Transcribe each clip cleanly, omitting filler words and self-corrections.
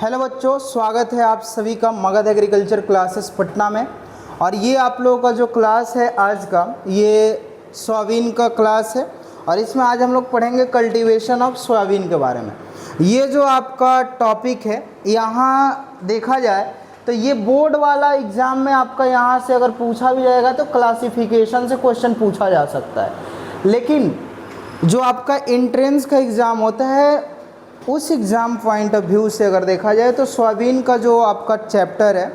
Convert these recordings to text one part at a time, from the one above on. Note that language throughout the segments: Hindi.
हेलो बच्चों, स्वागत है आप सभी का मगध एग्रीकल्चर क्लासेस पटना में। और ये आप लोगों का जो क्लास है आज का, ये सोयाबीन का क्लास है। और इसमें आज हम लोग पढ़ेंगे कल्टीवेशन ऑफ सोयाबीन के बारे में। ये जो आपका टॉपिक है, यहाँ देखा जाए तो ये बोर्ड वाला एग्ज़ाम में आपका यहाँ से अगर पूछा भी जाएगा तो क्लासिफिकेशन से क्वेश्चन पूछा जा सकता है। लेकिन जो आपका एंट्रेंस का एग्ज़ाम होता है, उस एग्ज़ाम पॉइंट ऑफ व्यू से अगर देखा जाए तो सोयाबीन का जो आपका चैप्टर है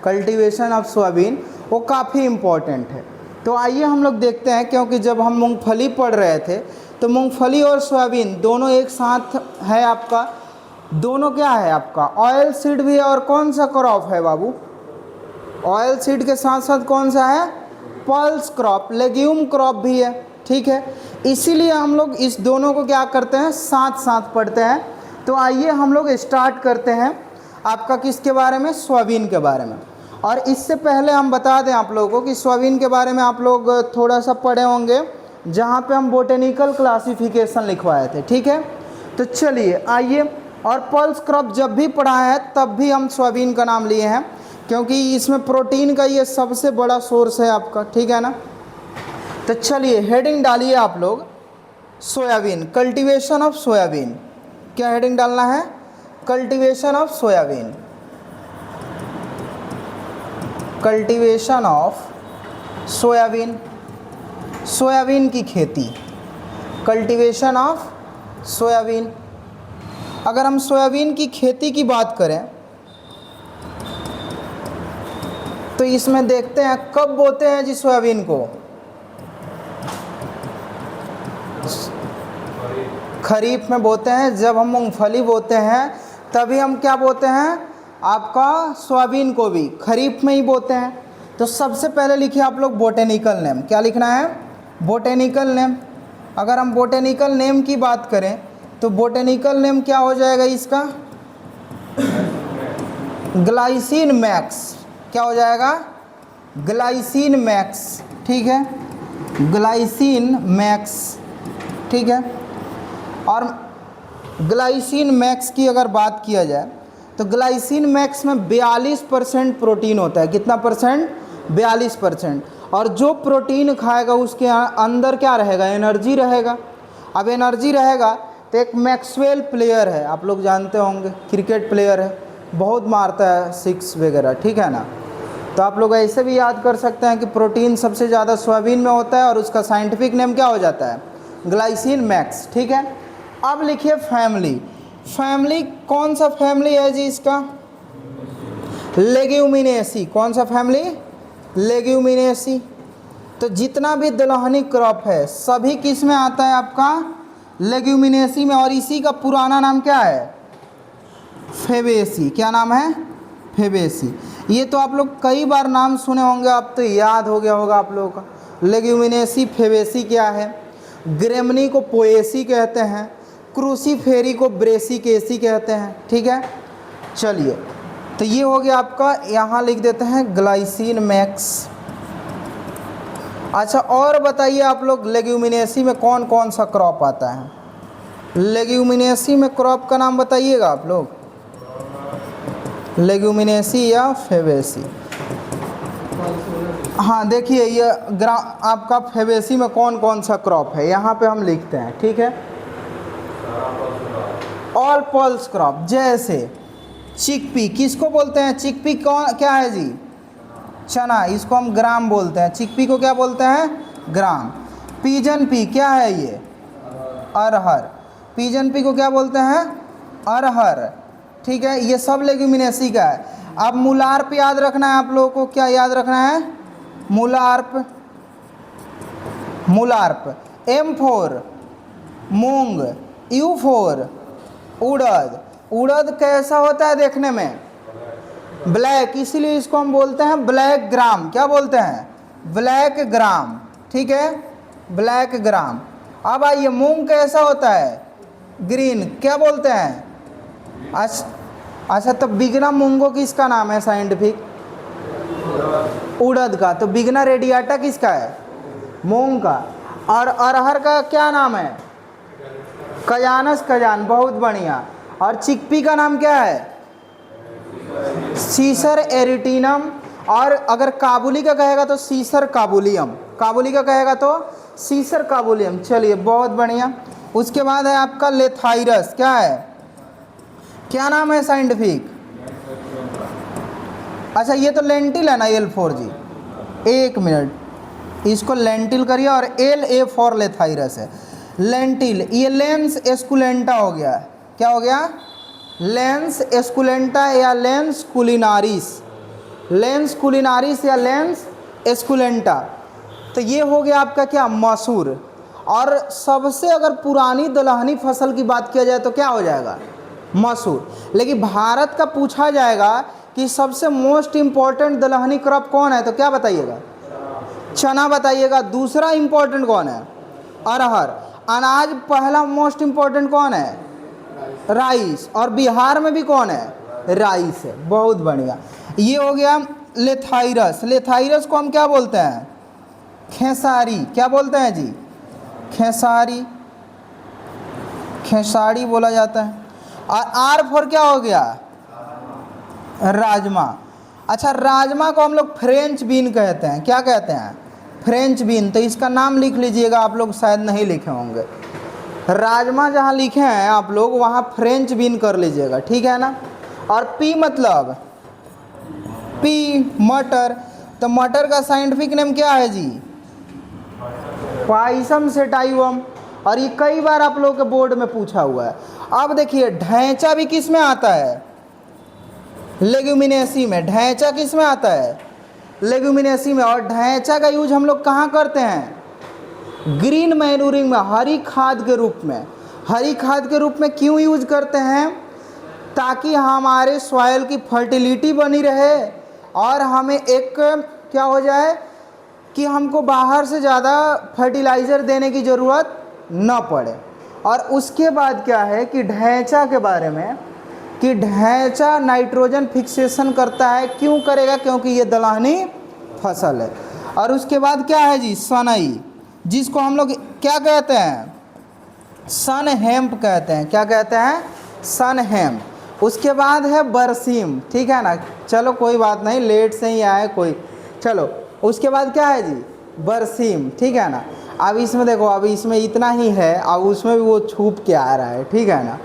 कल्टीवेशन ऑफ सोयाबीन, वो काफ़ी इम्पॉर्टेंट है। तो आइए हम लोग देखते हैं, क्योंकि जब हम मूंगफली पढ़ रहे थे तो मूंगफली और सोयाबीन दोनों एक साथ है आपका। दोनों क्या है आपका, ऑयल सीड भी है। और कौन सा क्रॉप है बाबू, ऑयल सीड के साथ साथ कौन सा है, पल्स क्रॉप, लेग्यूम क्रॉप भी है। ठीक है, इसीलिए हम लोग इस दोनों को क्या करते हैं, साथ साथ पढ़ते हैं। तो आइए हम लोग स्टार्ट करते हैं आपका किसके बारे में, सोयाबीन के बारे में। और इससे पहले हम बता दें आप लोगों को कि सोयाबीन के बारे में आप लोग थोड़ा सा पढ़े होंगे, जहाँ पे हम बोटेनिकल क्लासिफिकेशन लिखवाए थे। ठीक है, तो चलिए आइए। और पल्स क्रॉप जब भी पढ़ा है तब भी हम सोयाबीन का नाम लिए हैं, क्योंकि इसमें प्रोटीन का ये सबसे बड़ा सोर्स है आपका। ठीक है ना, तो चलिए हेडिंग डालिए आप लोग, सोयाबीन, कल्टीवेशन ऑफ सोयाबीन। क्या हेडिंग डालना है, cultivation of soybean, cultivation of soybean, soybean की खेती, कल्टीवेशन ऑफ सोयाबीन। अगर हम सोयाबीन की खेती की बात करें तो इसमें देखते हैं कब बोते हैं जी सोयाबीन को, खरीफ में बोते हैं। जब हम मूंगफली बोते हैं तभी हम क्या बोते हैं, आपका सोयाबीन को भी खरीफ में ही बोते हैं। तो सबसे पहले लिखिए आप लोग बोटेनिकल नेम। क्या लिखना है, बोटेनिकल नेम। अगर हम बोटेनिकल नेम की बात करें तो बोटेनिकल नेम क्या हो जाएगा इसका, ग्लाइसिन मैक्स। क्या हो जाएगा, ग्लाइसिन मैक्स। ठीक है, ग्लाइसिन मैक्स। ठीक है, और ग्लाइसिन मैक्स की अगर बात किया जाए तो ग्लाइसिन मैक्स में 42% प्रोटीन होता है। कितना परसेंट, 42%। और जो प्रोटीन खाएगा उसके अंदर क्या रहेगा, एनर्जी रहेगा। अब एनर्जी रहेगा तो एक मैक्सवेल प्लेयर है, आप लोग जानते होंगे, क्रिकेट प्लेयर है, बहुत मारता है सिक्स वगैरह। ठीक है ना, तो आप लोग ऐसे भी याद कर सकते हैं कि प्रोटीन सबसे ज़्यादा सोयाबीन में होता है और उसका साइंटिफिक नेम क्या हो जाता है, ग्लाइसिन मैक्स। ठीक है, अब लिखिए फैमिली। फैमिली कौन सा फैमिली है जी इसका, लेग्यूमिनेसी। कौन सा फैमिली, लेग्यूमिनेसी। तो जितना भी दलहनी क्रॉप है सभी किस में आता है आपका, लेग्यूमिनेसी में। और इसी का पुराना नाम क्या है, फेबेसी। क्या नाम है, फेबेसी। ये तो आप लोग कई बार नाम सुने होंगे, अब तो याद हो गया होगा आप लोगों का। लेग्यूमिनेसी फेबेसी क्या है, ग्रेमनी को पोएसी कहते हैं, क्रूसीफेरी को ब्रेसिकेसी कहते हैं। ठीक है, चलिए तो ये हो गया आपका, यहाँ लिख देते हैं ग्लाइसिन मैक्स। अच्छा, और बताइए आप लोग लेग्यूमिनेसी में कौन कौन सा क्रॉप आता है, लेग्यूमिनेसी में क्रॉप का नाम बताइएगा आप लोग, लेग्यूमिनेसी या फेबेसी। हाँ देखिए, ये आपका फेबेसी में कौन कौन सा क्रॉप है यहाँ पे हम लिखते हैं। ठीक है, ऑल पल्स क्रॉप, जैसे चिकपी, किसको बोलते हैं, चिकपी कौन क्या है जी, चना, इसको हम ग्राम बोलते हैं। चिकपी को क्या बोलते हैं, ग्राम। पीजन पी क्या है ये, अरहर, पीजन पी को क्या बोलते हैं, अरहर। ठीक है, ये सब लेग्यूमिनेसी का है। अब मुलार्प याद रखना है आप लोगों को, क्या याद रखना है, मुलार्प, मुलार्प। M4 मूंग, U4 उड़द। उड़द कैसा होता है देखने में, ब्लैक, इसीलिए इसको हम बोलते हैं ब्लैक ग्राम। क्या बोलते हैं, ब्लैक ग्राम। ठीक है, ब्लैक ग्राम। अब आइए, मूंग कैसा होता है, ग्रीन। क्या बोलते हैं, अच्छा तो बिगना मूंगो किसका नाम है साइंटिफिक, उड़द का। तो बिगना रेडियाटा किसका है, मूंग का। और अरहर का क्या नाम है, कजानस कजान, बहुत बढ़िया। और चिकपी का नाम क्या है, सीसर एरिटिनम, और अगर काबुली का कहेगा तो सीसर काबुलियम, काबुली का कहेगा तो सीसर काबुलियम। चलिए बहुत बढ़िया। उसके बाद है आपका लेथाइरस, क्या है, क्या नाम है साइंटिफिक? अच्छा ये तो लेंटिल है ना, L4G। एक मिनट, इसको लेंटिल करिए, और LA फॉर लेथाइरस है, लेंटिल। ये लेंस एस्कुलेंटा हो गया, क्या हो गया, लेंस एस्कुलेंटा या लेंस कुलिनारिस, लेंस कुलिनारिस या लेंस एस्कुलेंटा। तो ये हो गया आपका क्या, मसूर। और सबसे अगर पुरानी दलहनी फसल की बात किया जाए तो क्या हो जाएगा, मसूर। लेकिन भारत का पूछा जाएगा कि सबसे मोस्ट इम्पॉर्टेंट दलहनी क्रॉप कौन है, तो क्या बताइएगा, चना बताइएगा। दूसरा इम्पोर्टेंट कौन है, अरहर। अनाज पहला मोस्ट इम्पोर्टेंट कौन है, राइस। और बिहार में भी कौन है, राइस है। बहुत बढ़िया। ये हो गया लेथाइरस। लेथाइरस को हम क्या बोलते हैं, खेसारी। क्या बोलते हैं जी, खेसारी, खेसारी बोला जाता है। और आर फॉर क्या हो गया, राजमा। अच्छा राजमा को हम लोग फ्रेंच बीन कहते हैं, क्या कहते हैं, फ्रेंच बीन। तो इसका नाम लिख लीजिएगा, आप लोग शायद नहीं लिखे होंगे। राजमा जहाँ लिखे हैं आप लोग वहाँ फ्रेंच बीन कर लीजिएगा, ठीक है ना। और पी मतलब पी, मटर। तो मटर का साइंटिफिक नेम क्या है जी, पाइसम सेटाइवम। और ये कई बार आप लोगों के बोर्ड में पूछा हुआ है। अब देखिए ढैंचा भी किस में आता है, लेग्यूमिनेसी में। ढैंचा किस में आता है, लेग्यूमिनेसी में। और ढैंचा का यूज हम लोग कहाँ करते हैं, ग्रीन मैन्यूरिंग में, हरी खाद के रूप में। हरी खाद के रूप में क्यों यूज करते हैं, ताकि हमारे सॉइल की फर्टिलिटी बनी रहे, और हमें एक क्या हो जाए कि हमको बाहर से ज़्यादा फर्टिलाइज़र देने की ज़रूरत न पड़े। और उसके बाद क्या है कि ढैंचा के बारे में, कि ढैंचा नाइट्रोजन फिक्सेशन करता है। क्यों करेगा, क्योंकि ये दलहनी फसल है। और उसके बाद क्या है जी, सनई, जिसको हम लोग क्या कहते हैं, सन हेम्प कहते हैं। क्या कहते हैं, सन हेम्प। उसके बाद है बरसीम, ठीक है ना। चलो कोई बात नहीं, लेट से ही आए कोई, चलो। उसके बाद क्या है जी, बरसीम, ठीक है ना। अब इसमें देखो, अब इसमें इतना ही है, अब उसमें भी वो छुप के आ रहा है, ठीक है ना।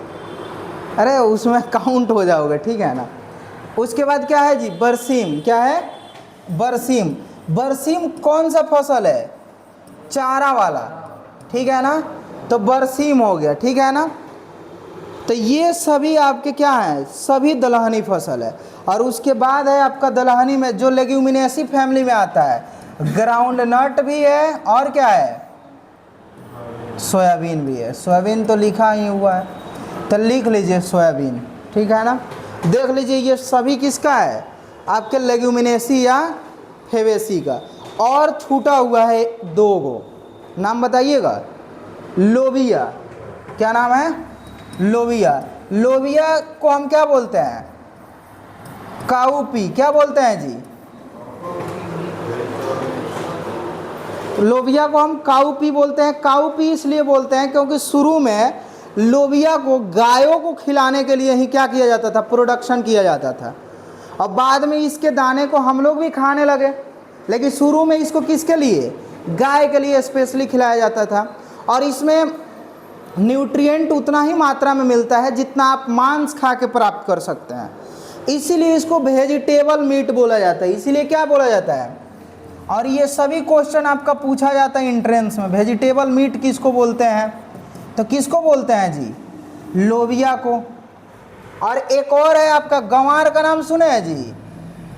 अरे उसमें काउंट हो जाओगे, ठीक है ना। उसके बाद क्या है जी, बरसीम। क्या है, बरसीम। बरसीम कौन सा फसल है, चारा वाला, ठीक है ना। तो बरसीम हो गया, ठीक है ना। तो ये सभी आपके क्या हैं, सभी दलहनी फसल है। और उसके बाद है आपका दलहनी में जो लेग्यूमिनेसी फैमिली में आता है, ग्राउंड नट भी है, और क्या है, सोयाबीन भी है। सोयाबीन तो लिखा ही हुआ है, तो लिख लीजिए सोयाबीन, ठीक है ना। देख लीजिए ये सभी किसका है, आपके लेग्यूमिनेसी या फेबेसी का। और छूटा हुआ है दो गो, नाम बताइएगा। लोबिया, क्या नाम है, लोबिया। लोबिया को हम क्या बोलते हैं, काउपी। क्या बोलते हैं जी, लोबिया को हम काउपी बोलते हैं। काउपी इसलिए बोलते हैं क्योंकि शुरू में लोबिया को गायों को खिलाने के लिए ही क्या किया जाता था, प्रोडक्शन किया जाता था। और बाद में इसके दाने को हम लोग भी खाने लगे, लेकिन शुरू में इसको किसके लिए, गाय के लिए स्पेशली खिलाया जाता था। और इसमें न्यूट्रिएंट उतना ही मात्रा में मिलता है जितना आप मांस खा के प्राप्त कर सकते हैं। इसीलिए इसको वेजिटेबल मीट बोला जाता है। इसीलिए क्या बोला जाता है, और ये सभी क्वेश्चन आपका पूछा जाता है एंट्रेंस में। वेजिटेबल मीट किसको बोलते हैं, तो किसको बोलते हैं जी, लोबिया को। और एक और है आपका गंवार, का नाम सुने हैं जी,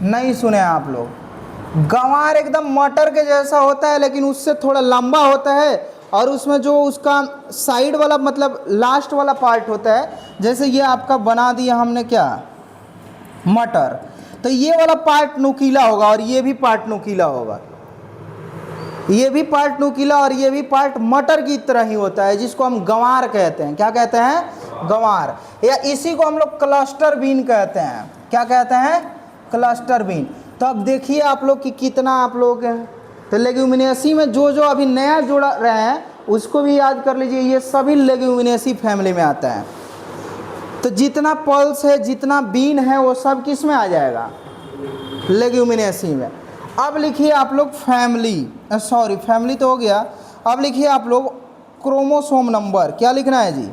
नहीं सुने हैं आप लोग। गंवार एकदम मटर के जैसा होता है, लेकिन उससे थोड़ा लंबा होता है। और उसमें जो उसका साइड वाला मतलब लास्ट वाला पार्ट होता है, जैसे ये आपका बना दिया हमने क्या, मटर, तो ये वाला पार्ट नुकीला होगा, और ये भी पार्ट नुकीला होगा। ये भी पार्ट नुकीला और ये भी पार्ट मटर की तरह ही होता है, जिसको हम गंवार कहते हैं। क्या कहते हैं, गंवार। या इसी को हम लोग क्लस्टर बीन कहते हैं। क्या कहते हैं, क्लस्टर बीन। तो अब देखिए आप लोग कि कितना आप लोग हैं। तो लेग्यूमिनेसी में जो जो अभी नया जोड़ा रहे हैं उसको भी याद कर लीजिए, ये सभी लेग्यूमिनेसी फैमिली में आता है। तो जितना पल्स है, जितना बीन है, वो सब किस में आ जाएगा? लेग्यूमिनेसी में। अब लिखिए आप लोग फैमिली, सॉरी फैमिली तो हो गया। अब लिखिए आप लोग क्रोमोसोम नंबर। क्या लिखना है जी?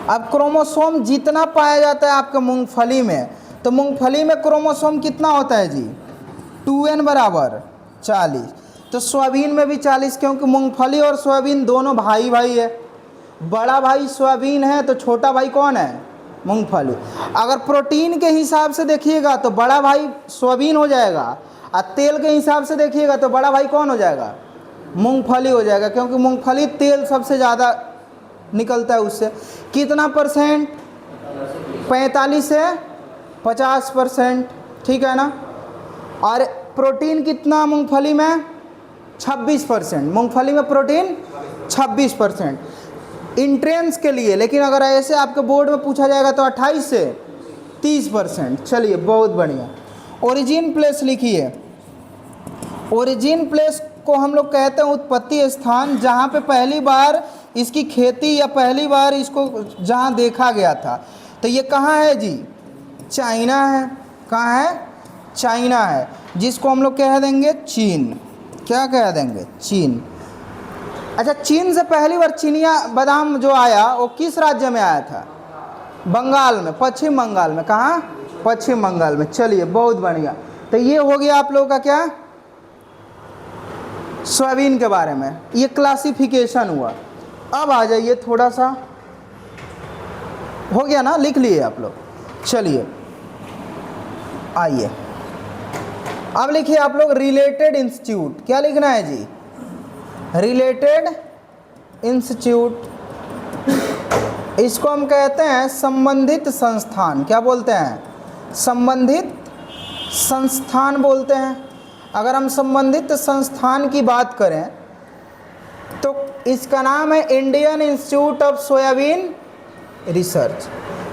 अब क्रोमोसोम जितना पाया जाता है आपके मूंगफली में, तो मूंगफली में क्रोमोसोम कितना होता है जी? 2n बराबर 40। तो सोयाबीन में भी 40, क्योंकि मूंगफली और सोयाबीन दोनों भाई भाई है। बड़ा भाई सोयाबीन है तो छोटा भाई कौन है? मूंगफली। अगर प्रोटीन के हिसाब से देखिएगा तो बड़ा भाई सोयाबीन हो जाएगा, और तेल के हिसाब से देखिएगा तो बड़ा भाई कौन हो जाएगा? मूंगफली हो जाएगा, क्योंकि मूंगफली तेल सबसे ज़्यादा निकलता है उससे। कितना परसेंट? 45 से 50%, ठीक है ना। और प्रोटीन कितना मूंगफली में? 26%। मूंगफली में प्रोटीन 26% इंट्रेंस के लिए। लेकिन अगर ऐसे आपके बोर्ड में पूछा जाएगा तो 28 से 30%। चलिए बहुत बढ़िया। ओरिजिन प्लेस लिखिए। ओरिजिन प्लेस को हम लोग कहते हैं उत्पत्ति स्थान, जहाँ पे पहली बार इसकी खेती या पहली बार इसको जहाँ देखा गया था। तो ये कहाँ है जी? चाइना है। कहाँ है? चाइना है, जिसको हम लोग कह देंगे चीन। क्या कह देंगे? चीन। अच्छा, चीन से पहली बार चिनिया बादाम जो आया वो किस राज्य में आया था? बंगाल में, पश्चिम बंगाल में। कहाँ? पश्चिम बंगाल में। चलिए बहुत बढ़िया। तो ये हो गया आप लोगों का क्या? सोयाबीन के बारे में ये क्लासिफिकेशन हुआ। अब आ जाइए, थोड़ा सा हो गया ना, लिख लिए आप लोग। चलिए आइए, अब लिखिए आप लोग रिलेटेड इंस्टीट्यूट। क्या लिखना है जी? Related institute. इसको हम कहते हैं संबंधित संस्थान। क्या बोलते हैं? संबंधित संस्थान बोलते हैं। अगर हम संबंधित संस्थान की बात करें तो इसका नाम है Indian institute of soybean research.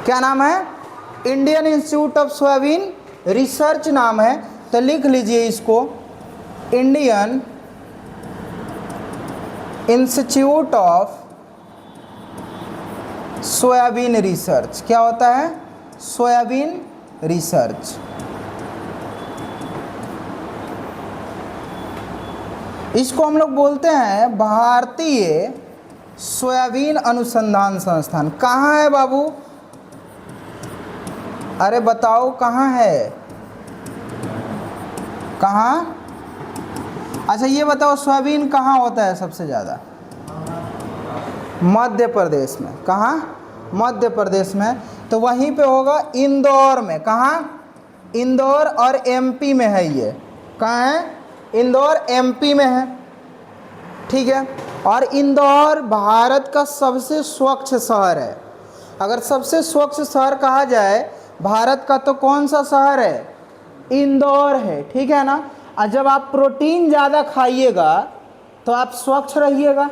क्या नाम है? Indian institute of soybean research नाम है। तो लिख लीजिए इसको, Indian institute of soybean research. क्या होता है? Soybean research. इसको हम लोग बोलते हैं भारतीय सोयाबीन अनुसंधान संस्थान। कहाँ है बाबू? अरे बताओ कहाँ है? कहाँ? अच्छा ये बताओ, सोयाबीन कहाँ होता है सबसे ज़्यादा? मध्य प्रदेश में। कहाँ? मध्य प्रदेश में। तो वहीं पे होगा इंदौर में। कहाँ? इंदौर और एमपी में है ये। कहाँ है? इंदौर एमपी में है, ठीक है। और इंदौर भारत का सबसे स्वच्छ शहर है। अगर सबसे स्वच्छ शहर कहा जाए भारत का तो कौन सा शहर है? इंदौर है, ठीक है ना। और जब आप प्रोटीन ज़्यादा खाइएगा तो आप स्वच्छ रहिएगा।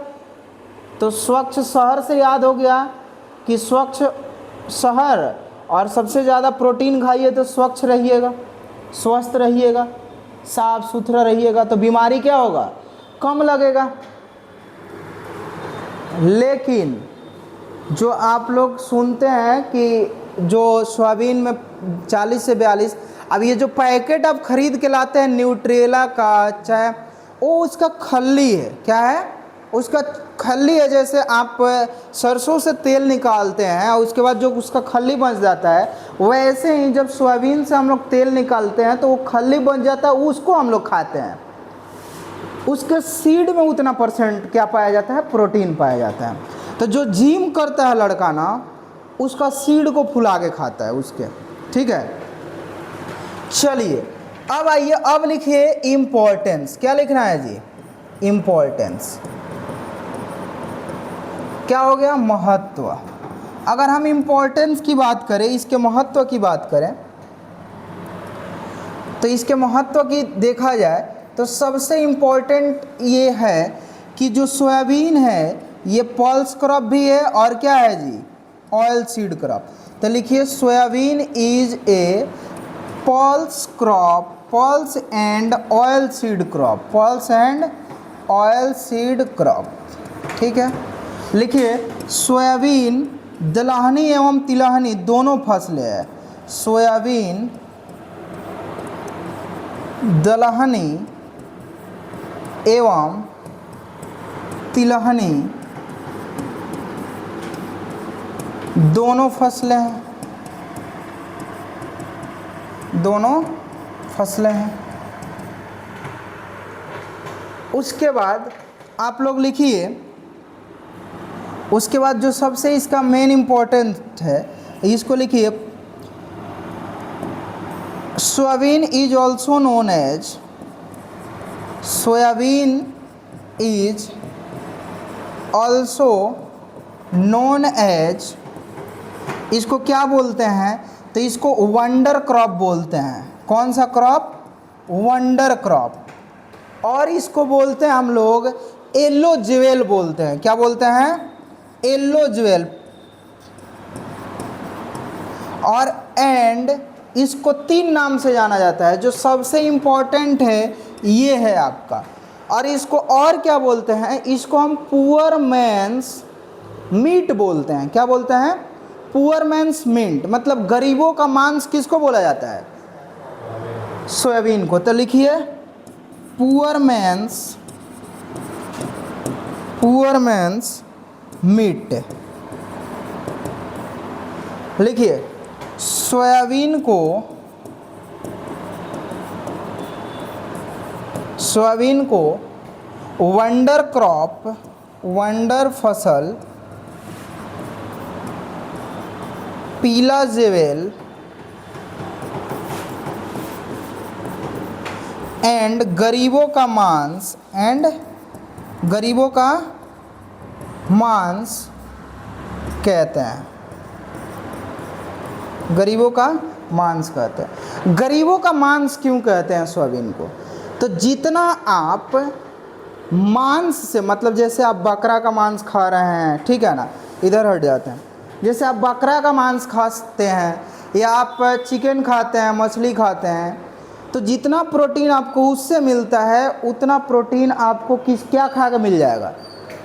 तो स्वच्छ शहर से याद हो गया कि स्वच्छ शहर, और सबसे ज़्यादा प्रोटीन खाइए तो स्वच्छ रहिएगा, स्वस्थ रहिएगा, साफ सुथरा रहिएगा, तो बीमारी क्या होगा? कम लगेगा। लेकिन जो आप लोग सुनते हैं कि जो सोयाबीन में 40 से 42, अब ये जो पैकेट आप खरीद के लाते हैं न्यूट्रेला का, चाहे वो उसका खल्ली है। क्या है? उसका खल्ली है। जैसे आप सरसों से तेल निकालते हैं और उसके बाद जो उसका खल्ली बच जाता है, वैसे ही जब सोयाबीन से हम लोग तेल निकालते हैं तो वो खल्ली बन जाता है, उसको हम लोग खाते हैं। उसके सीड में उतना परसेंट क्या पाया जाता है? प्रोटीन पाया जाता है। तो जो जिम करता है लड़का ना, उसका सीड को फुला के खाता है उसके, ठीक है। चलिए अब आइए, अब लिखिए इम्पोर्टेंस। क्या लिखना है जी? इम्पोर्टेंस। क्या हो गया? महत्व। अगर हम इम्पोर्टेंस की बात करें, इसके महत्व की बात करें, तो इसके महत्व की देखा जाए तो सबसे इम्पोर्टेंट ये है कि जो सोयाबीन है ये पल्स क्रॉप भी है और क्या है जी? Oil seed crop. तो लिखिए soybean is a pulse crop, pulse and oil seed crop, pulse and oil seed crop, ठीक है। लिखिए सोयाबीन दलहनी एवं तिलहनी दोनों फसलें हैं। सोयाबीन, दलहनी एवं तिलहनी दोनों फसलें हैं, दोनों फसलें हैं। उसके बाद आप लोग लिखिए, उसके बाद जो सबसे इसका मेन इम्पोर्टेंट है इसको लिखिए, soybean is also known as, soybean is also known as, इसको क्या बोलते हैं? तो इसको वंडर क्रॉप बोलते हैं। कौन सा क्रॉप? Wonder crop. और इसको बोलते हैं हम लोग येलो ज्वेल बोलते हैं। क्या बोलते हैं? Yellow jewel. और एंड इसको 3 नाम से जाना जाता है, जो सबसे इम्पोर्टेंट है ये है आपका। और इसको और क्या बोलते हैं? इसको हम पुअर मैन्स मीट बोलते हैं। क्या बोलते हैं? पुअर मैन्स मीट, मतलब गरीबों का मांस किसको बोला जाता है? सोयाबीन को। तो लिखिए पुअर मैन्स मीट। लिखिए सोयाबीन को वंडर क्रॉप, वंडर फसल, पीला ज्वेल एंड गरीबों का मांस कहते हैं। गरीबों का मांस कहते हैं। गरीबों का मांस क्यों कहते हैं सोयाबीन को? तो जितना आप मांस से, मतलब जैसे आप बकरा का मांस खा रहे हैं, ठीक है ना, इधर हट जाते हैं, जैसे आप बकरा का मांस खाते हैं या आप चिकन खाते हैं, मछली खाते हैं, तो जितना प्रोटीन आपको उससे मिलता है उतना प्रोटीन आपको क्या खा के मिल जाएगा?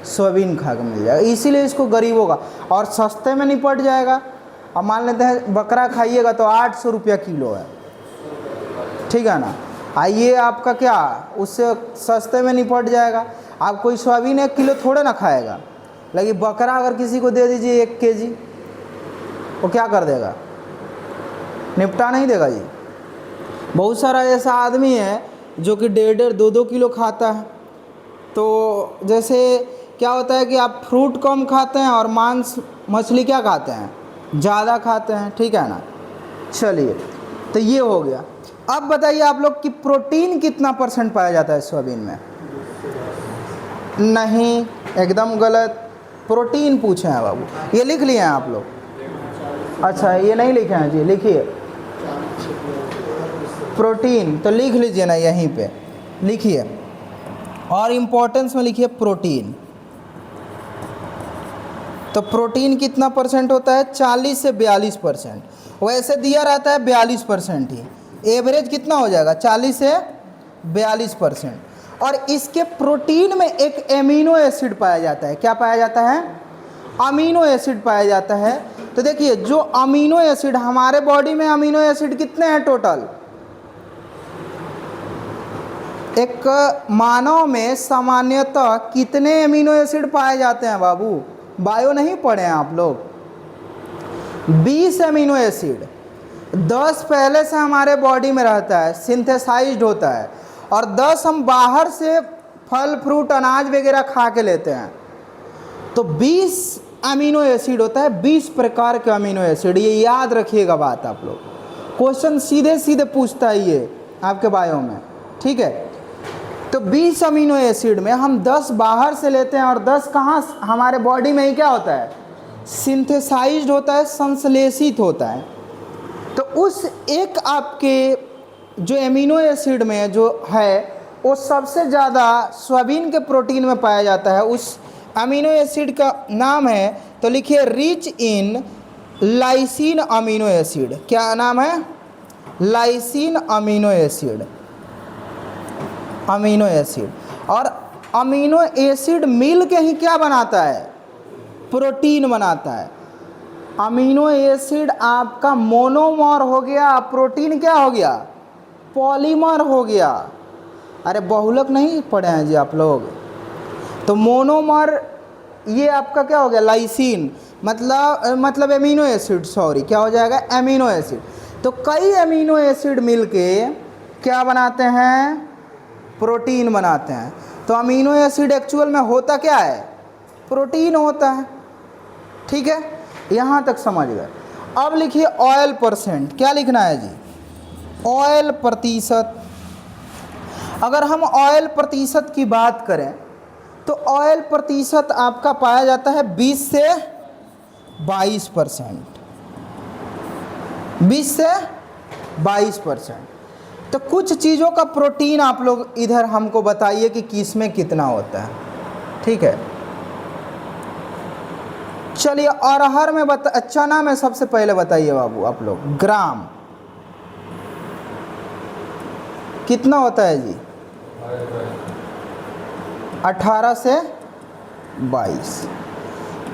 सोयाबीन खा के मिल जाएगा। इसीलिए इसको गरीबों का, और सस्ते में निपट जाएगा। अब मान लेते हैं बकरा खाइएगा तो 800 रुपया किलो है, ठीक है ना। आइए आपका क्या उससे सस्ते में निपट जाएगा। आप कोई सोयाबीन 1 किलो थोड़े ना खाएगा, लेकिन बकरा अगर किसी को दे दीजिए 1 केजी, वो क्या कर देगा? निपटा नहीं देगा जी। बहुत सारा ऐसा आदमी है जो कि 1.5 2 किलो खाता है। तो जैसे क्या होता है कि आप फ्रूट कम खाते हैं और मांस मछली क्या खाते हैं? ज़्यादा खाते हैं, ठीक है ना। चलिए, तो ये हो गया। अब बताइए आप लोग कि प्रोटीन कितना % पाया जाता है सोयाबीन में? नहीं, एकदम गलत। प्रोटीन पूछे हैं बाबू, ये लिख लिए हैं आप लोग? अच्छा, ये नहीं लिखे हैं जी, लिखिए प्रोटीन। तो लिख लीजिए ना, यहीं पे लिखिए और इम्पोर्टेंस में लिखिए प्रोटीन। तो प्रोटीन कितना % होता है? 40 से 42%। वैसे दिया रहता है 42% ही, एवरेज कितना हो जाएगा? 40 से 42%। और इसके प्रोटीन में एक एमिनो एसिड पाया जाता है। क्या पाया जाता है? अमीनो एसिड पाया जाता है। तो देखिए, जो अमीनो एसिड हमारे बॉडी में, अमीनो एसिड कितने हैं टोटल? एक मानव में सामान्यतः कितने अमीनो एसिड पाए जाते हैं बाबू? बायो नहीं पढ़े हैं आप लोग? 20 अमीनो एसिड। 10 पहले से हमारे बॉडी में रहता है, सिंथेसाइज्ड होता है, और 10 हम बाहर से फल फ्रूट अनाज वगैरह खा के लेते हैं। तो 20 अमीनो एसिड होता है, 20 प्रकार के अमीनो एसिड। ये याद रखिएगा बात आप लोग, क्वेश्चन सीधे सीधे पूछता है ये आपके बायो में, ठीक है। तो 20 अमीनो एसिड में हम 10 बाहर से लेते हैं और 10 कहाँ हमारे बॉडी में ही क्या होता है? सिंथेसाइज्ड होता है, संश्लेषित होता है। तो उस एक आपके जो एमिनो एसिड में जो है वो सबसे ज़्यादा सोयाबीन के प्रोटीन में पाया जाता है। उस अमीनो एसिड का नाम है, तो लिखिए rich in lysine amino acid. क्या नाम है? Lysine amino acid. Amino acid. और अमीनो एसिड मिल के ही क्या बनाता है? प्रोटीन बनाता है। अमीनो एसिड आपका मोनोमर हो गया, प्रोटीन क्या हो गया, पॉलीमर हो गया। अरे बहुलक नहीं पढ़े हैं जी आप लोग। तो मोनोमर ये आपका क्या हो गया, लाइसिन, मतलब एमिनो एसिड, सॉरी क्या हो जाएगा, एमिनो एसिड। तो कई एमिनो एसिड मिलके क्या बनाते हैं, प्रोटीन बनाते हैं। तो अमीनो एसिड एक्चुअल में होता क्या है, प्रोटीन होता है। ठीक है, यहाँ तक समझ गए। अब लिखिए ऑयल परसेंट, क्या लिखना है जी, ऑयल प्रतिशत। अगर हम ऑयल प्रतिशत की बात करें तो ऑयल प्रतिशत आपका पाया जाता है 20 से 22%, 20 से 22%। तो कुछ चीज़ों का प्रोटीन आप लोग इधर हमको बताइए कि किस में कितना होता है। ठीक है, चलिए अरहर में चना में सबसे पहले बताइए बाबू आप लोग, ग्राम कितना होता है जी, 18 से 22।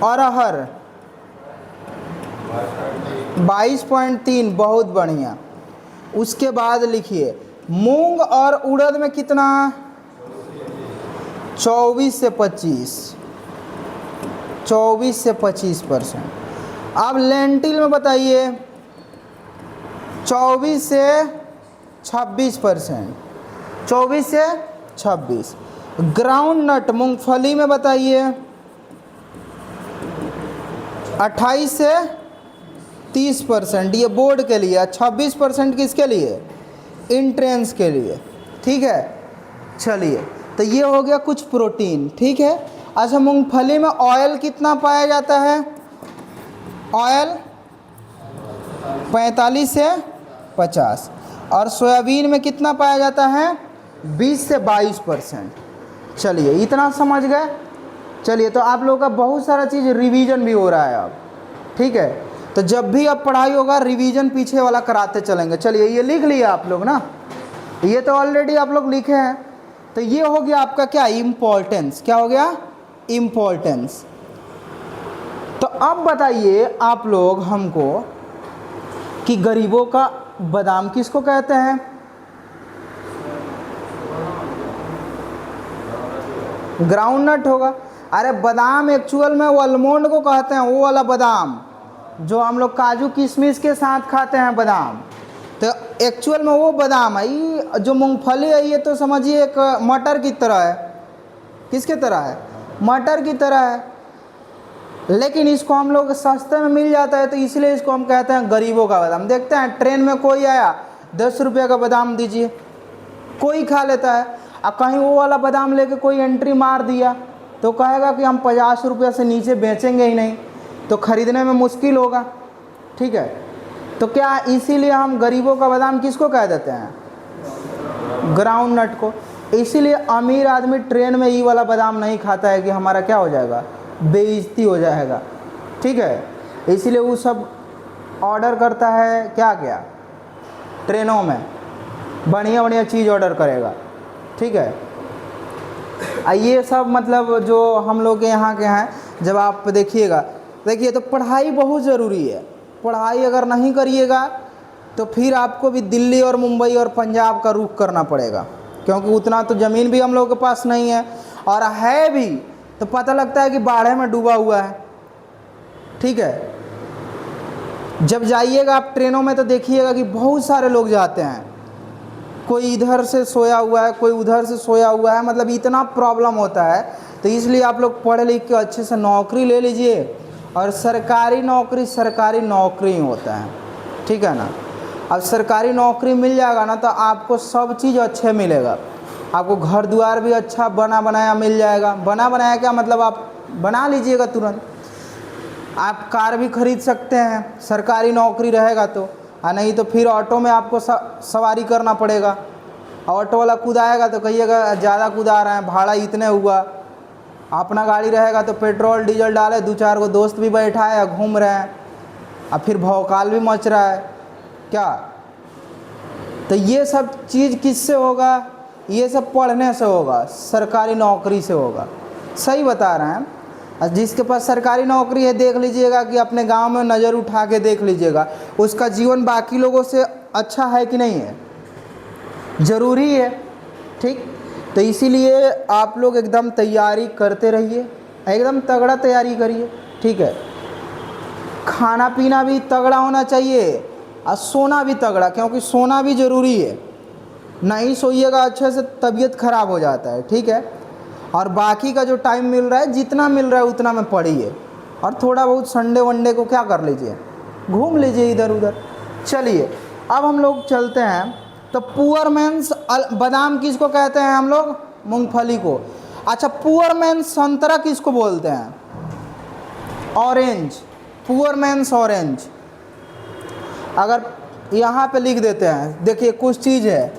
अरहर 22.3, बहुत बढ़िया। उसके बाद लिखिए मूंग और उड़द में कितना, 24 से 25, 24 से 25%। अब लेंटिल में बताइए 24 से 26%, 24 से 26। ग्राउंड नट मूंगफली में बताइए 28 से 30%, ये बोर्ड के लिए। 26% किसके लिए, इंट्रेंस के लिए। ठीक है, चलिए तो ये हो गया कुछ प्रोटीन। ठीक है, अच्छा मूंगफली में ऑयल कितना पाया जाता है, ऑयल 45 से 50, और सोयाबीन में कितना पाया जाता है, 20 से 22%। चलिए इतना समझ गए। चलिए तो आप लोगों का बहुत सारा चीज़ रिवीजन भी हो रहा है अब। ठीक है, तो जब भी अब पढ़ाई होगा रिवीजन पीछे वाला कराते चलेंगे। चलिए ये लिख लिया आप लोग ना, ये तो ऑलरेडी आप लोग लिखे हैं। तो ये हो गया आपका क्या, इम्पोर्टेंस। क्या हो गया, इम्पोर्टेंस। तो अब बताइए आप लोग हमको कि गरीबों का बादाम किसको कहते हैं, ग्राउंडनट होगा। अरे बादाम एक्चुअल में वो आलमंड को कहते हैं, वो वाला बादाम जो हम लोग काजू किशमिश के साथ खाते हैं बादाम। तो एक्चुअल में वो बादाम है। ये जो मूंगफली है ये तो समझिए एक मटर की तरह है। किसके तरह है, मटर की तरह है, लेकिन इसको हम लोग सस्ते में मिल जाता है तो इसलिए इसको हम कहते हैं गरीबों का बादाम। देखते हैं ट्रेन में कोई आया 10 रुपये का बादाम दीजिए, कोई खा लेता है। अब कहीं वो वाला बादाम लेके कोई एंट्री मार दिया तो कहेगा कि हम 50 रुपये से नीचे बेचेंगे ही नहीं, तो ख़रीदने में मुश्किल होगा। ठीक है, तो क्या इसीलिए हम गरीबों का बादाम किसको कह देते हैं, ग्राउंड नट को। इसीलिए अमीर आदमी ट्रेन में ये वाला बादाम नहीं खाता है कि हमारा क्या हो जाएगा, बेइज्जती हो जाएगा। ठीक है, इसीलिए वो सब ऑर्डर करता है क्या क्या, ट्रेनों में बढ़िया बढ़िया चीज़ ऑर्डर करेगा। ठीक है, ये सब मतलब जो हम लोग के यहाँ के हैं, जब आप देखिएगा, देखिए तो पढ़ाई बहुत ज़रूरी है। पढ़ाई अगर नहीं करिएगा तो फिर आपको भी दिल्ली और मुंबई और पंजाब का रुख करना पड़ेगा, क्योंकि उतना तो ज़मीन भी हम लोगों के पास नहीं है, और है भी तो पता लगता है कि बाढ़े में डूबा हुआ है। ठीक है, जब जाइएगा आप ट्रेनों में तो देखिएगा कि बहुत सारे लोग जाते हैं, कोई इधर से सोया हुआ है, कोई उधर से सोया हुआ है, मतलब इतना प्रॉब्लम होता है। तो इसलिए आप लोग पढ़ लिख के अच्छे से नौकरी ले लीजिए, और सरकारी नौकरी होता है। ठीक है ना, अब सरकारी नौकरी मिल जाएगा ना तो आपको सब चीज़ अच्छे मिलेगा। आपको घर द्वार भी अच्छा बना बनाया मिल जाएगा। बना बनाया क्या मतलब, आप बना लीजिएगा तुरंत। आप कार भी खरीद सकते हैं सरकारी नौकरी रहेगा तो, और नहीं तो फिर ऑटो में आपको सवारी करना पड़ेगा। ऑटो वाला कूदाएगा तो कहिएगा ज़्यादा कूदा रहे हैं, भाड़ा इतने हुआ। अपना गाड़ी रहेगा तो पेट्रोल डीजल डाले, 2-4 को दोस्त भी बैठाए या घूम रहे हैं, और फिर भौकाल भी मच रहा है क्या। तो ये सब चीज़ किससे होगा, ये सब पढ़ने से होगा, सरकारी नौकरी से होगा। सही बता रहे हैं। और जिसके पास सरकारी नौकरी है देख लीजिएगा कि अपने गांव में नज़र उठा के देख लीजिएगा, उसका जीवन बाकी लोगों से अच्छा है कि नहीं है, ज़रूरी है। ठीक, तो इसीलिए आप लोग एकदम तैयारी करते रहिए, एकदम तगड़ा तैयारी करिए। ठीक है, खाना पीना भी तगड़ा होना चाहिए और सोना भी तगड़ा, क्योंकि सोना भी ज़रूरी है। नहीं सोइएगा अच्छे से तबीयत खराब हो जाता है। ठीक है, और बाकी का जो टाइम मिल रहा है, जितना मिल रहा है उतना में पढ़िए, और थोड़ा बहुत संडे वनडे को क्या कर लीजिए, घूम लीजिए इधर उधर। चलिए अब हम लोग चलते हैं। तो पुअर मैन्स बादाम किसको कहते हैं हम लोग, मूंगफली को। अच्छा, पुअर मैन संतरा किसको बोलते हैं, ऑरेंज, पुअर मैन्स ऑरेंज। अगर यहाँ पे लिख देते हैं, देखिए कुछ चीज़ है,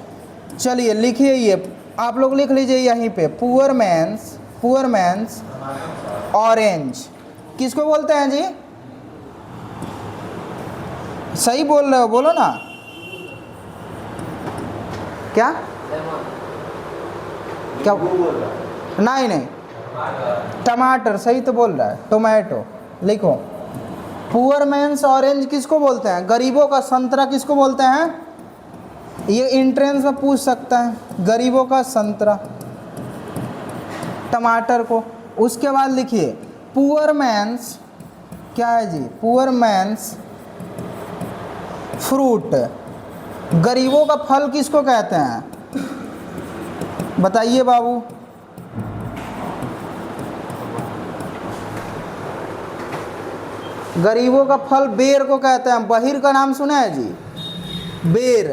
चलिए लिखिए, ये आप लोग लिख लीजिए यहीं पे, पुअर मैन्स ऑरेंज किसको बोलते हैं जी, सही बोल रहे हो, बोलो ना, क्या क्या नहीं नहीं, टमाटर, सही तो बोल रहा है, टोमेटो लिखो। पुअर मैन्स ऑरेंज किसको बोलते हैं, गरीबों का संतरा किसको बोलते हैं, ये एंट्रेंस में पूछ सकता है, गरीबों का संतरा, टमाटर को। उसके बाद लिखिए पुअर मैन्स, क्या है जी, पुअर मैन्स फ्रूट, गरीबों का फल किसको कहते हैं, बताइए बाबू। गरीबों का फल बेर को कहते हैं, बहिर का नाम सुना है जी, बेर।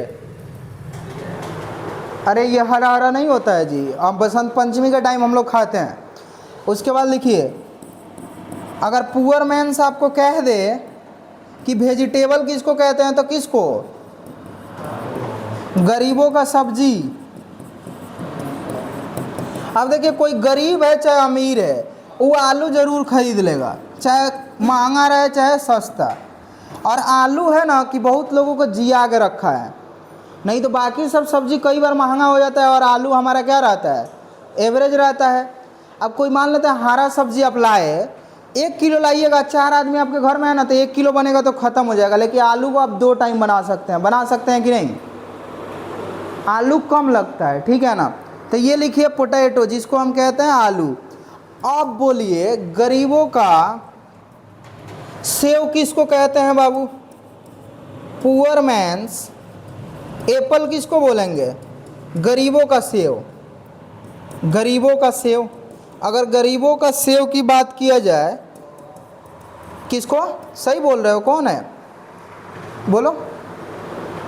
अरे ये हरा हरा नहीं होता है जी, अब बसंत पंचमी का टाइम हम लोग खाते हैं। उसके बाद लिखिए, अगर पुअर मैन्स आपको कह दे कि वेजिटेबल किसको कहते हैं, तो किसको, गरीबों का सब्जी। अब देखिए कोई गरीब है चाहे अमीर है, वो आलू ज़रूर खरीद लेगा, चाहे महंगा रहे चाहे सस्ता। और आलू है ना कि बहुत लोगों को जिया के रखा है, नहीं तो बाकी सब सब्जी कई बार महंगा हो जाता है और आलू हमारा क्या रहता है, एवरेज रहता है। अब कोई मान लेते हैं हरा सब्जी आप लाए, 1 किलो लाइएगा, 4 आदमी आपके घर में है ना, तो 1 किलो बनेगा तो ख़त्म हो जाएगा। लेकिन आलू को आप 2 टाइम बना सकते हैं कि नहीं, आलू कम लगता है, ठीक है ना। तो ये लिखिए पोटैटो, जिसको हम कहते हैं आलू। अब बोलिए गरीबों का सेव किसको कहते हैं बाबू, पुअर मैन्स एप्पल किसको बोलेंगे, गरीबों का सेव, गरीबों का सेव। अगर गरीबों का सेव की बात किया जाए, किसको, सही बोल रहे हो, कौन है, बोलो,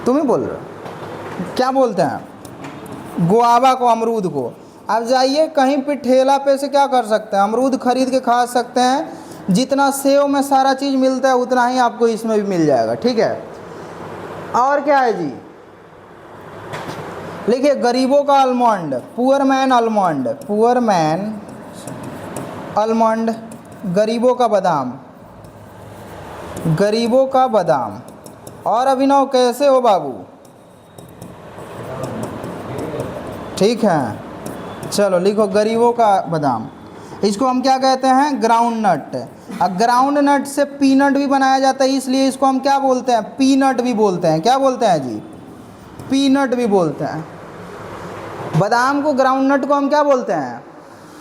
तुम ही बोल रहे हो, क्या बोलते हैं, गुआवा को, अमरूद को। अब जाइए कहीं पे ठेला पे से क्या कर सकते हैं, अमरूद खरीद के खा सकते हैं। जितना सेव में सारा चीज़ मिलता है उतना ही आपको इसमें भी मिल जाएगा, ठीक है। और क्या है जी, लिखिए गरीबों का almond, poor man almond, poor man almond, गरीबों का बादाम, गरीबों का बादाम। और अभिनव कैसे हो बाबू, ठीक है, चलो लिखो गरीबों का बादाम। इसको हम क्या कहते हैं, ग्राउंड नट। अब ग्राउंड नट से पीनट भी बनाया जाता है, इसलिए इसको हम क्या बोलते हैं, पीनट भी बोलते हैं। क्या बोलते हैं जी, पीनट भी बोलते हैं। बादाम को, ग्राउंड नट को हम क्या बोलते हैं,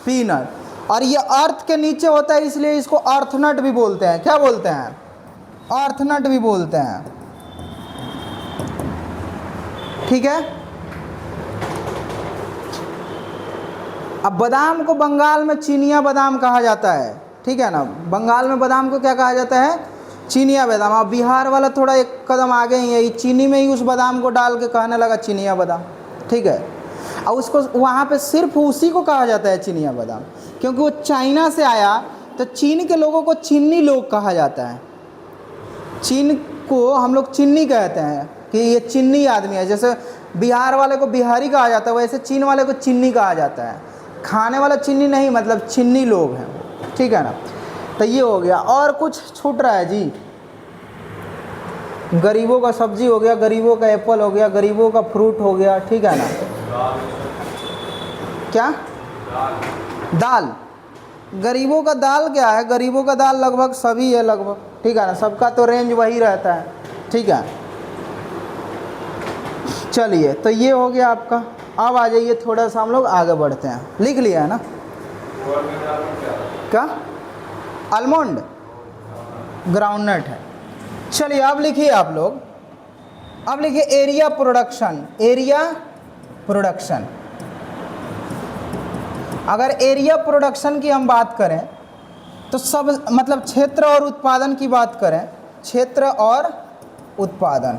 पीनट। और ये अर्थ के नीचे होता है इसलिए इसको अर्थनट भी बोलते हैं। क्या बोलते हैं, अर्थनट भी बोलते हैं, ठीक है। अब बादाम को बंगाल में चिनिया बादाम कहा जाता है, ठीक है ना। बंगाल में बादाम को क्या कहा जाता है, चिनिया बादाम। अब बिहार वाला थोड़ा एक कदम आगे ही है, चीनी में ही उस बादाम को डाल के कहने लगा चिनिया बादाम, ठीक है। और उसको वहाँ पे सिर्फ उसी को कहा जाता है चिनिया बादाम, क्योंकि वो चाइना से आया, तो चीन के लोगों को चीनी लोग कहा जाता है। चीन को हम लोग चिन्नी कहते हैं कि ये चिन्नी आदमी है। जैसे बिहार वाले को बिहारी कहा जाता है, वैसे चीन वाले को चिन्नी कहा जाता है। खाने वाला चिन्नी नहीं, मतलब चिन्नी लोग हैं, ठीक है ना। तो ये हो गया। और कुछ छूट रहा है जी, गरीबों का सब्जी हो गया, गरीबों का एप्पल हो गया, गरीबों का फ्रूट हो गया, ठीक है ना। क्या, दाल, गरीबों का दाल क्या है, गरीबों का दाल लगभग सभी है लगभग, ठीक है ना, सबका तो रेंज वही रहता है, ठीक है। चलिए तो ये हो गया आपका। अब आ जाइए थोड़ा सा हम लोग आगे बढ़ते हैं। लिख लिया है ना क्या, आलमंड ग्राउंडनट है। चलिए अब लिखिए आप लोग, अब लिखिए एरिया प्रोडक्शन। एरिया प्रोडक्शन, अगर एरिया प्रोडक्शन की हम बात करें तो सब मतलब क्षेत्र और उत्पादन की बात करें, क्षेत्र और उत्पादन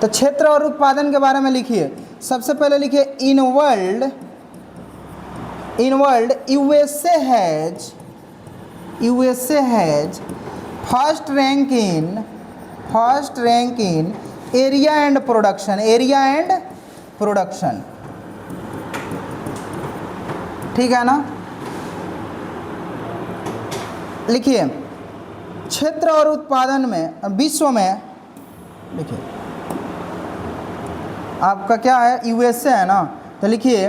तो क्षेत्र और उत्पादन के बारे में लिखिए। सबसे पहले लिखिए in world USA has first rank in area and production, ठीक है ना। लिखिए क्षेत्र और उत्पादन में विश्व में, देखिए आपका क्या है, USA है ना, तो लिखिए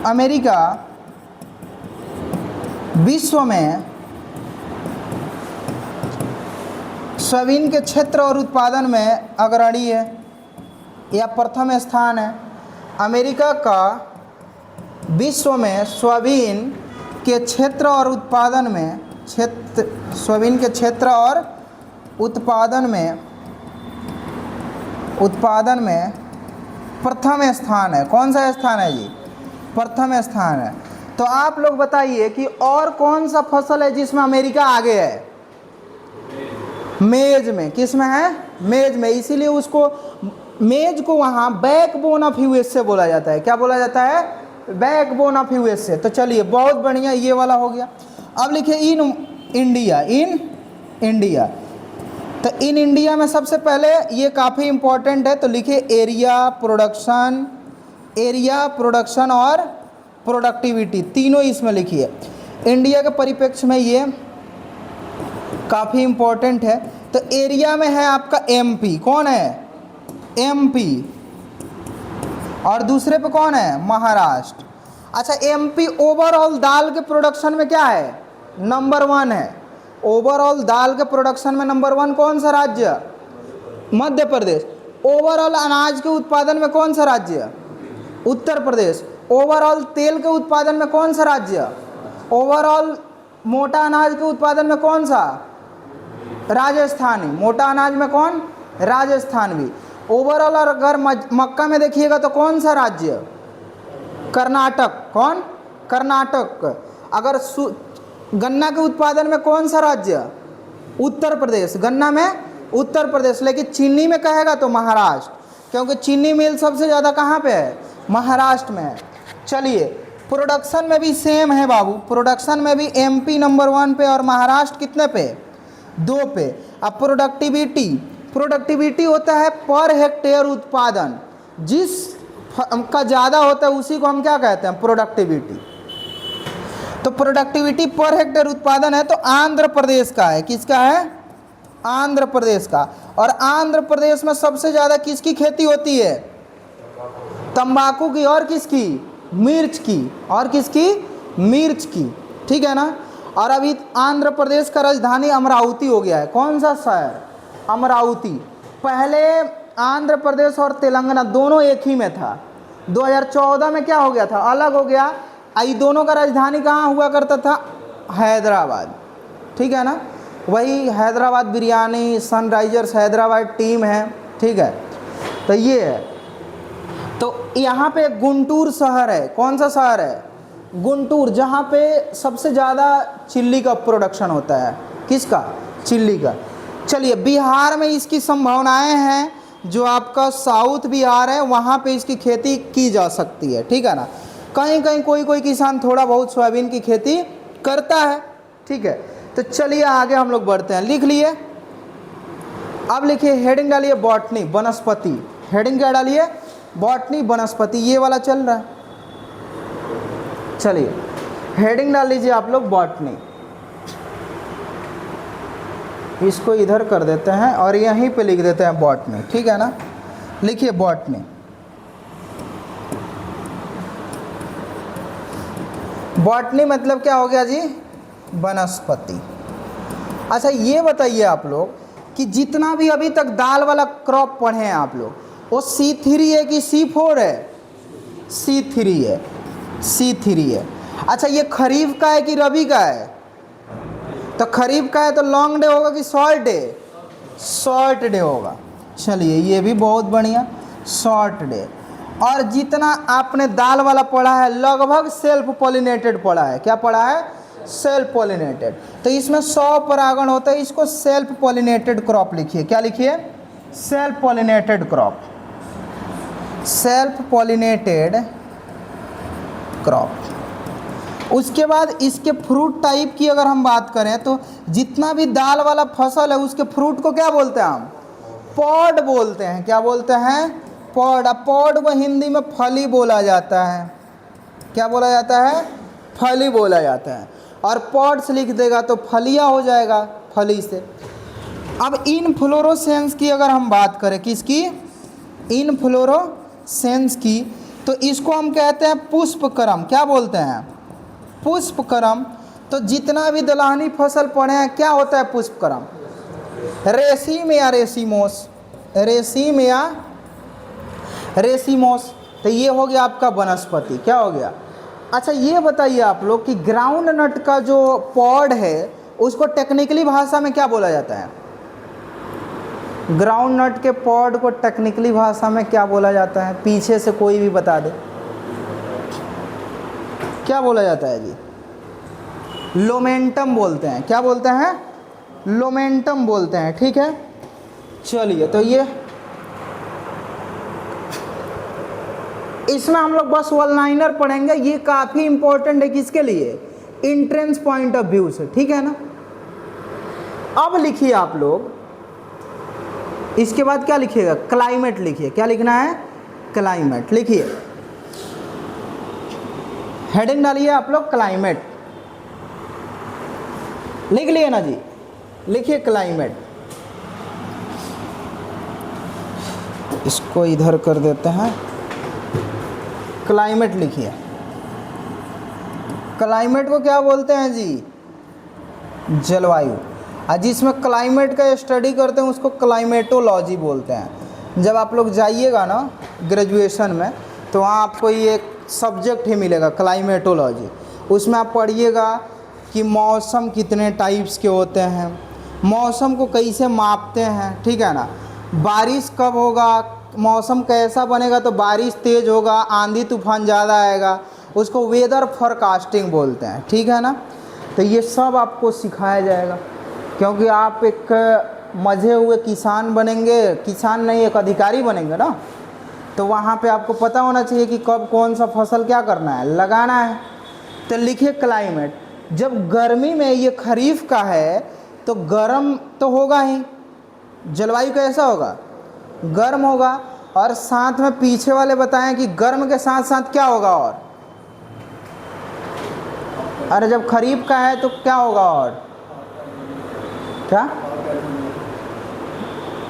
अमेरिका विश्व में सोयाबीन के क्षेत्र और उत्पादन में अग्रणी है या प्रथम स्थान है। अमेरिका का विश्व में सोयाबीन के क्षेत्र और उत्पादन में सोयाबीन के क्षेत्र और उत्पादन में प्रथम स्थान है। कौन सा स्थान है जी, प्रथम स्थान है। तो आप लोग बताइए कि और कौन सा फसल है जिसमें अमेरिका आगे है, मेज में। किस में है, मेज में, इसीलिए उसको मेज को वहाँ बैकबोन ऑफ USA बोला जाता है। क्या बोला जाता है, बैकबोन ऑफ USA। तो चलिए बहुत बढ़िया, ये वाला हो गया। अब लिखिए इन इंडिया, तो इन इंडिया में सबसे पहले ये काफ़ी इंपॉर्टेंट है, तो लिखिए एरिया प्रोडक्शन और प्रोडक्टिविटी, तीनों इसमें लिखिए। इंडिया के परिप्रेक्ष्य में ये काफ़ी इंपॉर्टेंट है। तो एरिया में है आपका MP, कौन है, MP, और दूसरे पे कौन है, महाराष्ट्र। अच्छा MP ओवरऑल दाल के प्रोडक्शन में क्या है, नंबर 1 है। ओवरऑल दाल के प्रोडक्शन में नंबर 1 कौन सा राज्य, मध्य प्रदेश। ओवरऑल अनाज के उत्पादन में कौन सा राज्य, उत्तर प्रदेश। ओवरऑल तेल के उत्पादन में कौन सा राज्य, ओवरऑल मोटा अनाज के उत्पादन में कौन सा, राजस्थानी। मोटा अनाज में कौन, राजस्थान भी। ओवरऑल और अगर मक्का में देखिएगा तो कौन सा राज्य, कर्नाटक। कौन, कर्नाटक। अगर गन्ना के उत्पादन में कौन सा राज्य, उत्तर प्रदेश। गन्ना में उत्तर प्रदेश। लेकिन चीनी में कहेगा तो महाराष्ट्र, क्योंकि चीनी मिल सबसे ज़्यादा कहाँ पे है, महाराष्ट्र में है। चलिए प्रोडक्शन में भी सेम है बाबू, प्रोडक्शन में भी MP नंबर 1 पे और महाराष्ट्र कितने पे, 2 पे। अब प्रोडक्टिविटी होता है पर हेक्टेयर उत्पादन, जिस का ज़्यादा होता है उसी को हम क्या कहते हैं, प्रोडक्टिविटी। तो प्रोडक्टिविटी पर हेक्टेयर उत्पादन है तो आंध्र प्रदेश का है। किसका है, आंध्र प्रदेश का। और आंध्र प्रदेश में सबसे ज़्यादा किसकी खेती होती है, तंबाकू की, और किसकी, मिर्च की, और किसकी, मिर्च की, ठीक है ना। और अभी आंध्र प्रदेश का राजधानी अमरावती हो गया है। कौन सा शहर, अमरावती। पहले आंध्र प्रदेश और तेलंगाना दोनों एक ही में था, 2014 में क्या हो गया था, अलग हो गया। आई दोनों का राजधानी कहाँ हुआ करता था, हैदराबाद, ठीक है ना। वही हैदराबाद बिरयानी, सनराइजर्स हैदराबाद टीम है, ठीक है। तो ये है। तो यहाँ पे गुंटूर शहर है। कौन सा शहर है, गुंटूर, जहाँ पे सबसे ज़्यादा चिल्ली का प्रोडक्शन होता है। किसका, चिल्ली का। चलिए बिहार में इसकी संभावनाएं हैं, जो आपका साउथ बिहार है वहाँ पे इसकी खेती की जा सकती है, ठीक है ना। कहीं कहीं कोई किसान थोड़ा बहुत सोयाबीन की खेती करता है, ठीक है। तो चलिए आगे हम लोग बढ़ते हैं। लिख लिए। अब लिखिए हेडिंग डालिए बॉटनी, वनस्पति। हेडिंग क्या डालिए, बॉटनी, वनस्पति, ये वाला चल रहा है। चलिए हेडिंग डाल लीजिए आप लोग बॉटनी। इसको इधर कर देते हैं और यहीं पे लिख देते हैं बॉटनी, ठीक है ना। लिखिए बॉटनी। बॉटनी मतलब क्या हो गया जी? वनस्पति। अच्छा ये बताइए आप लोग कि जितना भी अभी तक दाल वाला क्रॉप पढ़े हैं आप लोग, वो C3 है कि C4 है? C3 है, C3 है। अच्छा ये खरीफ का है कि रबी का है? तो खरीफ का है तो लॉन्ग डे होगा कि शॉर्ट डे? शॉर्ट डे होगा। चलिए ये भी बहुत बढ़िया, शॉर्ट डे। और जितना आपने दाल वाला पढ़ा है लगभग सेल्फ पॉलिनेटेड पढ़ा है। क्या पढ़ा है? Self pollinated. तो इसमें 100 परागण होता है, इसको सेल्फ पॉलिनेटेड क्रॉप लिखिए। क्या लिखिए? Self pollinated crop, self pollinated crop. उसके बाद इसके फ्रूट टाइप की अगर हम बात करें तो जितना भी दाल वाला फसल है उसके फ्रूट को क्या बोलते हैं हम? पॉड बोलते हैं। क्या बोलते हैं? पॉड। अब पॉड को हिंदी में फली बोला जाता है। क्या बोला जाता है? फली बोला जाता है। और पॉड्स लिख देगा तो फलिया हो जाएगा, फली से। अब इनफ्लोरोसेंस की अगर हम बात करें, किसकी? इनफ्लोरोसेंस की, तो इसको हम कहते हैं पुष्पक्रम। क्या बोलते हैं? पुष्पक्रम। तो जितना भी दलहनी फसल पढ़े हैं क्या होता है पुष्पक्रम? रेसिम या रेसिमोस, रेसिम या रेसिमोस। तो ये हो गया आपका वनस्पति। क्या हो गया? अच्छा ये बताइए आप लोग कि ग्राउंड नट का जो पॉड है उसको टेक्निकली भाषा में क्या बोला जाता है? ग्राउंड नट के पॉड को टेक्निकली भाषा में क्या बोला जाता है? पीछे से कोई भी बता दे। क्या बोला जाता है जी? लोमेंटम बोलते हैं। क्या बोलते हैं? लोमेंटम बोलते हैं। ठीक है, चलिए तो ये इसमें हम लोग बस वन लाइनर पढ़ेंगे। ये काफ़ी इंपॉर्टेंट है किसके लिए? इंट्रेंस पॉइंट ऑफ व्यू से। ठीक है ना। अब लिखिए आप लोग, इसके बाद क्या लिखिएगा? क्लाइमेट लिखिए। क्या लिखना है? क्लाइमेट लिखिए। हेडिंग डालिए आप लोग क्लाइमेट। लिख लिए ना जी? लिखिए क्लाइमेट। इसको इधर कर देते हैं। क्लाइमेट लिखिए। क्लाइमेट को क्या बोलते हैं जी? जलवायु। और जिसमें क्लाइमेट का स्टडी करते हैं उसको क्लाइमेटोलॉजी बोलते हैं। जब आप लोग जाइएगा ना ग्रेजुएशन में तो वहाँ आपको ये एक सब्जेक्ट ही मिलेगा क्लाइमेटोलॉजी। उसमें आप पढ़िएगा कि मौसम कितने टाइप्स के होते हैं, मौसम को कैसे मापते हैं। ठीक है ना। बारिश कब होगा, मौसम कैसा बनेगा तो बारिश तेज़ होगा, आंधी तूफान ज़्यादा आएगा, उसको वेदर फोरकास्टिंग बोलते हैं। ठीक है ना। तो ये सब आपको सिखाया जाएगा, क्योंकि आप एक मजे हुए किसान बनेंगे, किसान नहीं एक अधिकारी बनेंगे ना, तो वहाँ पे आपको पता होना चाहिए कि कब कौन सा फसल क्या करना है, लगाना है। तो लिखिए क्लाइमेट। जब गर्मी में ये खरीफ का है तो गर्म तो होगा ही, जलवायु कैसा होगा? गर्म होगा। और साथ में पीछे वाले बताएं कि गर्म के साथ साथ क्या होगा और? अरे जब खरीफ का है तो क्या होगा और? क्या?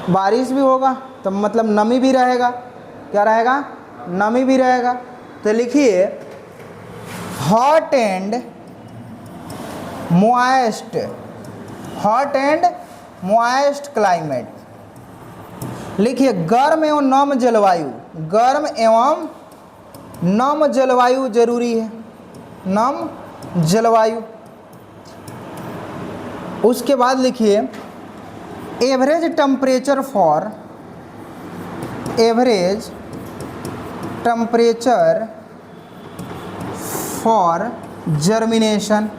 बारिश भी होगा, तो मतलब नमी भी रहेगा। क्या रहेगा? नमी भी रहेगा। तो लिखिए hot and moist, hot and moist climate. लिखिए गर्म एवं नम जलवायु, गर्म एवं नम जलवायु जरूरी है, नम जलवायु। उसके बाद लिखिए average temperature for, average temperature for germination,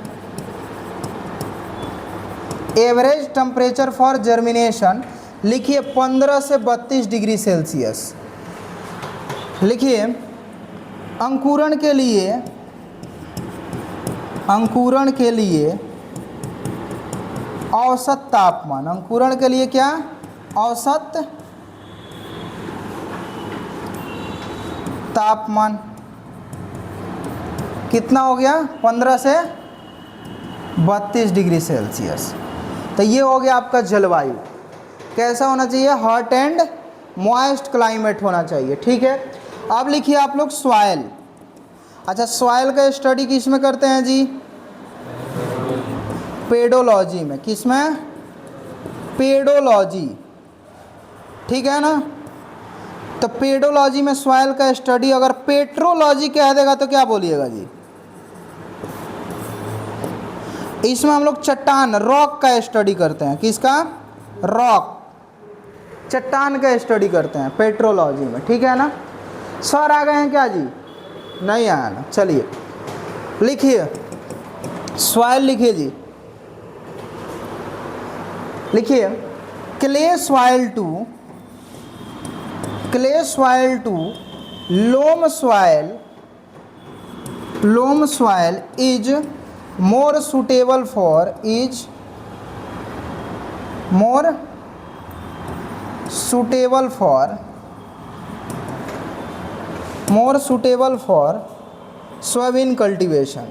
average temperature for germination. लिखिए 15 से 32 डिग्री सेल्सियस। लिखिए अंकुरण के लिए, अंकुरण के लिए औसत तापमान, अंकुरण के लिए क्या? औसत तापमान कितना हो गया? 15 से 32 डिग्री सेल्सियस। तो ये हो गया आपका जलवायु। कैसा होना चाहिए? हॉट एंड मॉइस्ट क्लाइमेट होना चाहिए। ठीक है। अब लिखिए आप लोग सॉइल। अच्छा, सॉइल का स्टडी किस में करते हैं जी? पेडोलॉजी में। किस में? पेडोलॉजी, ठीक है ना। तो पेडोलॉजी में सॉइल का स्टडी, अगर पेट्रोलॉजी कह देगा तो क्या बोलिएगा जी? इसमें हम लोग चट्टान, रॉक का स्टडी करते हैं। किसका? रॉक, चट्टान का स्टडी करते हैं पेट्रोलॉजी में, ठीक है ना। सर आ गए हैं क्या जी? नहीं आया ना। चलिए लिखिए, सॉइल लिखिए जी, लिखिए clay soil to loam soil is more suitable for soybean cultivation,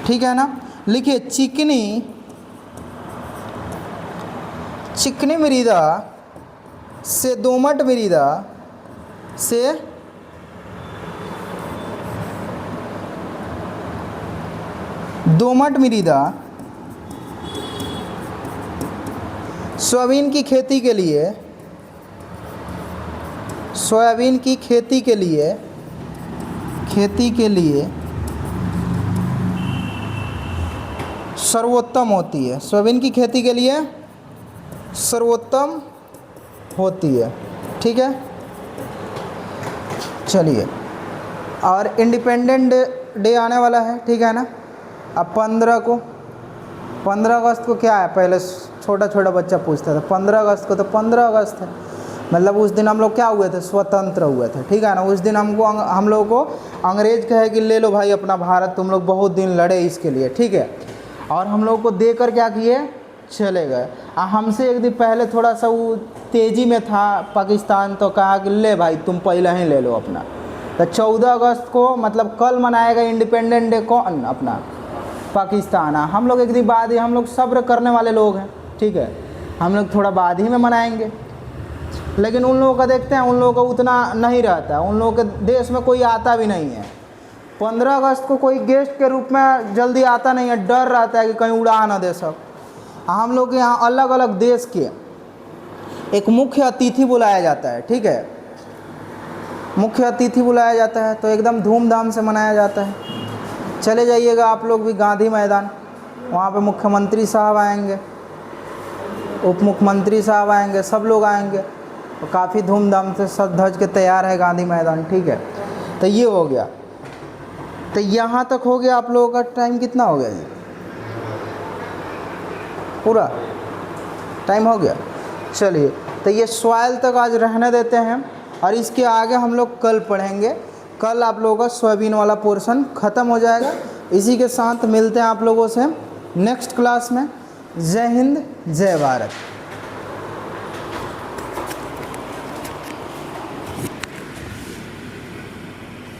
ठीक है ना। लिखिए चिकनी मृदा से दोमट मृदा से सोयाबीन की खेती के लिए सर्वोत्तम होती है। सोयाबीन की खेती के लिए सर्वोत्तम होती है, ठीक है। चलिए, और इंडिपेंडेंट डे आने वाला है, ठीक है ना। अब 15 अगस्त को क्या है? पहले छोटा बच्चा पूछता था 15 अगस्त को, तो 15 अगस्त है, मतलब उस दिन हम लोग क्या हुए थे? स्वतंत्र हुए थे, ठीक है ना। उस दिन हम लोगों को अंग्रेज कहे कि ले लो भाई अपना भारत, तुम लोग बहुत दिन लड़े इसके लिए, ठीक है। और हम लोग को देकर क्या किए? चले गए। हमसे एक दिन पहले थोड़ा सा वो तेज़ी में था पाकिस्तान, तो कहा कि ले भाई तुम पहले ही ले लो अपना। तो 14 अगस्त को मतलब कल मनाएगा इंडिपेंडेंट डे कौन? अपना पाकिस्तान। हम लोग एक दिन बाद ही, हम लोग सब्र करने वाले लोग हैं, ठीक है, हम लोग थोड़ा बाद ही में मनाएंगे। लेकिन उन लोगों का देखते हैं, उन लोगों का उतना नहीं रहता है, उन लोगों के देश में कोई आता भी नहीं है। 15 अगस्त को कोई गेस्ट के रूप में जल्दी आता नहीं है, डर रहता है कि कहीं उड़ा ना दे सब। हम लोग के यहाँ अलग अलग देश के एक मुख्य अतिथि बुलाया जाता है, ठीक है, मुख्य अतिथि बुलाया जाता है, तो एकदम धूमधाम से मनाया जाता है। चले जाइएगा आप लोग भी गांधी मैदान, वहाँ पे मुख्यमंत्री साहब आएंगे, उप मुख्यमंत्री साहब आएंगे, सब लोग आएंगे, तो काफ़ी धूमधाम से सज धज के तैयार है गांधी मैदान, ठीक है। तो ये हो गया, तो यहाँ तक हो गया। आप लोगों का टाइम कितना हो गया जी? पूरा टाइम हो गया। चलिए, तो ये सॉइल तक आज रहने देते हैं, और इसके आगे हम लोग कल पढ़ेंगे। कल आप लोगों का सोयाबीन वाला पोर्शन ख़त्म हो जाएगा। इसी के साथ मिलते हैं आप लोगों से नेक्स्ट क्लास में। जय हिंद, जय भारत।